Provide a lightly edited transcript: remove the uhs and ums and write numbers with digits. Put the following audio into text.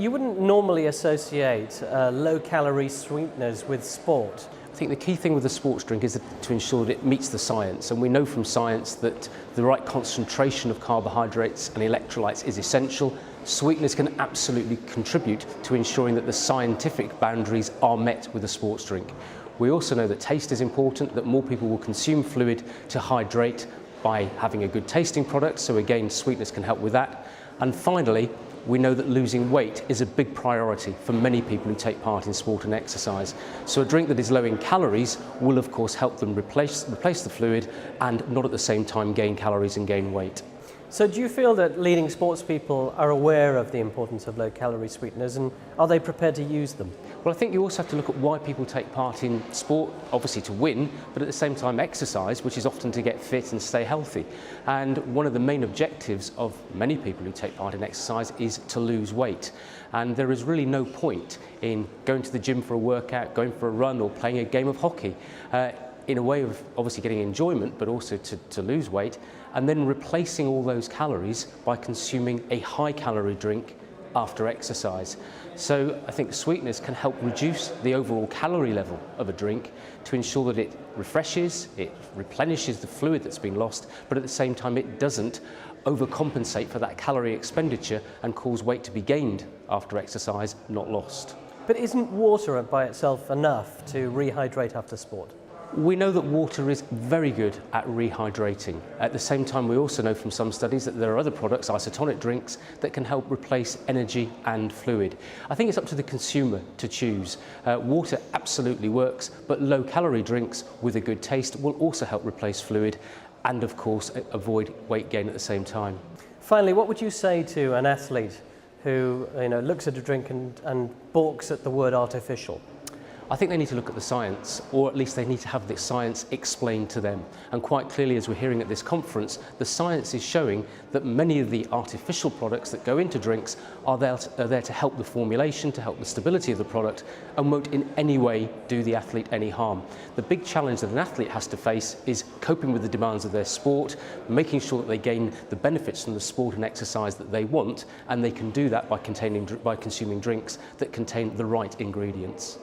You wouldn't normally associate low-calorie sweeteners with sport. I think the key thing with a sports drink is to ensure that it meets the science, and we know from science that the right concentration of carbohydrates and electrolytes is essential. Sweeteners can absolutely contribute to ensuring that the scientific boundaries are met with a sports drink. We also know that taste is important, that more people will consume fluid to hydrate by having a good tasting product, so again sweeteners can help with that. And finally, we know that losing weight is a big priority for many people who take part in sport and exercise. So a drink that is low in calories will of course help them replace the fluid and not at the same time gain calories and gain weight. So do you feel that leading sports people are aware of the importance of low-calorie sweeteners, and are they prepared to use them? Well, I think you also have to look at why people take part in sport, obviously to win, but at the same time exercise, which is often to get fit and stay healthy. And one of the main objectives of many people who take part in exercise is to lose weight. And there is really no point in going to the gym for a workout, going for a run, or playing a game of hockey in a way of obviously getting enjoyment, but also to lose weight, and then replacing all those calories by consuming a high-calorie drink after exercise. So I think sweeteners can help reduce the overall calorie level of a drink to ensure that it refreshes, it replenishes the fluid that's been lost, but at the same time it doesn't overcompensate for that calorie expenditure and cause weight to be gained after exercise, not lost. But isn't water by itself enough to rehydrate after sport? We know that water is very good at rehydrating. At the same time, we also know from some studies that there are other products, isotonic drinks, that can help replace energy and fluid. I think it's up to the consumer to choose. Water absolutely works, but low-calorie drinks with a good taste will also help replace fluid and, of course, avoid weight gain at the same time. Finally, what would you say to an athlete who looks at a drink and balks at the word artificial? I think they need to look at the science, or at least they need to have the science explained to them. And quite clearly, as we're hearing at this conference, the science is showing that many of the artificial products that go into drinks are there to help the formulation, to help the stability of the product, and won't in any way do the athlete any harm. The big challenge that an athlete has to face is coping with the demands of their sport, making sure that they gain the benefits from the sport and exercise that they want, and they can do that by consuming drinks that contain the right ingredients.